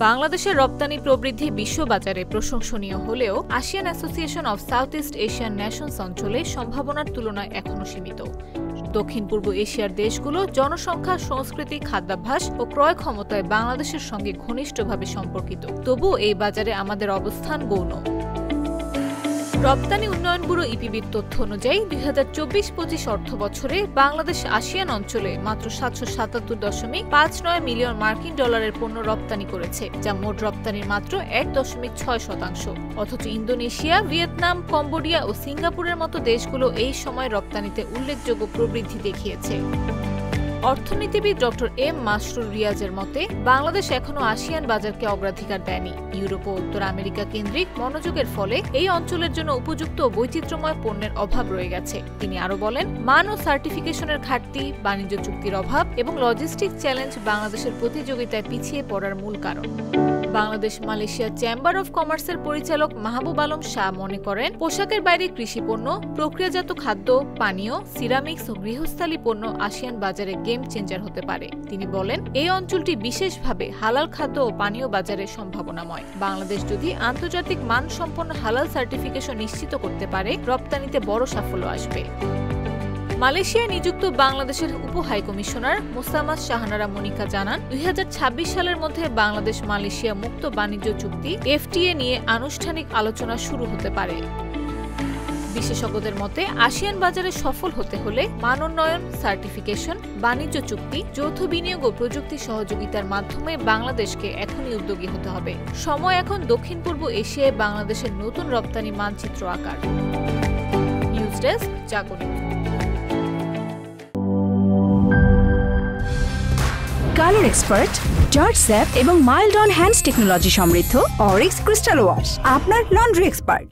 বাংলাদেশের রপ্তানি প্রবৃদ্ধি বিশ্ববাজারে প্রশংসনীয় হলেও ASEAN association of south east Asian Nations অঞ্চলে সম্ভাবনার তুলনায় এখনও সীমিত। দক্ষিণ পূর্ব এশিয়ার দেশগুলো জনসংখ্যা, সংস্কৃতি, খাদ্যাভ্যাস ও ক্রয় ক্ষমতায় বাংলাদেশের সঙ্গে ঘনিষ্ঠভাবে সম্পর্কিত। তবুও এই বাজারে আমাদের অবস্থান গৌণ। রপ্তানি উন্নয়ন ব্যুরো ইপিবির তথ্য অনুযায়ী 2024-25 অর্থবছরে বাংলাদেশ আসিয়ান অঞ্চলে মাত্র 777.59 মিলিয়ন মার্কিন ডলারের পণ্য রপ্তানি করেছে, যা মোট রপ্তানির মাত্র 1.6%। অথচ ইন্দোনেশিয়া, ভিয়েতনাম, কম্বোডিয়া ও সিঙ্গাপুরের মতো দেশগুলো এই সময় রপ্তানিতে উল্লেখযোগ্য প্রবৃদ্ধি দেখিয়েছে। অর্থনীতিবিদ ডক্টর এম মাসরুর রিয়াজের মতে, বাংলাদেশ এখনও আসিয়ান বাজারকে অগ্রাধিকার দেয়নি। ইউরোপ ও উত্তর আমেরিকা কেন্দ্রিক মনোযোগের ফলে এই অঞ্চলের জন্য উপযুক্ত বৈচিত্র্যময় পণ্যের অভাব রয়ে গেছে। তিনি আরও বলেন, মান ও সার্টিফিকেশনের ঘাটতি, বাণিজ্য চুক্তির অভাব এবং লজিস্টিক চ্যালেঞ্জ বাংলাদেশের প্রতিযোগিতায় পিছিয়ে পড়ার মূল কারণ। বাংলাদেশ মালয়েশিয়া চেম্বার অব কমার্সের পরিচালক মাহবুব আলম শাহ মনে করেন, পোশাকের বাইরে কৃষিপণ্য, প্রক্রিয়াজাত খাদ্য, পানীয়, সিরামিক্স ও গৃহস্থালী পণ্য আসিয়ান বাজারে গেম চেঞ্জার হতে পারে। তিনি বলেন, এই অঞ্চলটি বিশেষভাবে হালাল খাদ্য ও পানীয় বাজারে সম্ভাবনাময়। বাংলাদেশ যদি আন্তর্জাতিক মানসম্পন্ন হালাল সার্টিফিকেশন নিশ্চিত করতে পারে, রপ্তানিতে বড় সাফল্য আসবে। মালয়েশিয়ায় নিযুক্ত বাংলাদেশের উপ হাই কমিশনার মোসাম্মদ শাহানারা মনিকা জানান, 2026 সালের মধ্যে বাংলাদেশ মালয়েশিয়া মুক্ত বাণিজ্য চুক্তি এফটিএ নিয়ে আনুষ্ঠানিক আলোচনা শুরু হতে পারে। বিশেষজ্ঞদের মতে, আসিয়ান বাজারে সফল হতে হলে মানোন্নয়ন, সার্টিফিকেশন, বাণিজ্য চুক্তি, যৌথ বিনিয়োগ ও প্রযুক্তি সহযোগিতার মাধ্যমে বাংলাদেশকে এখনই উদ্যোগী হতে হবে। সময় এখন দক্ষিণ পূর্ব এশিয়ায় বাংলাদেশের নতুন রপ্তানি মানচিত্র আকার। নিউজ ডেস্ক, জাগো। কালার এক্সপার্ট, জর্জ স্যাপ এবং মাইল্ড অন হ্যান্ডস টেকনোলজি সমৃদ্ধ অরিক্স ক্রিস্টাল ওয়াশ আপনার লন্ড্রি এক্সপার্ট।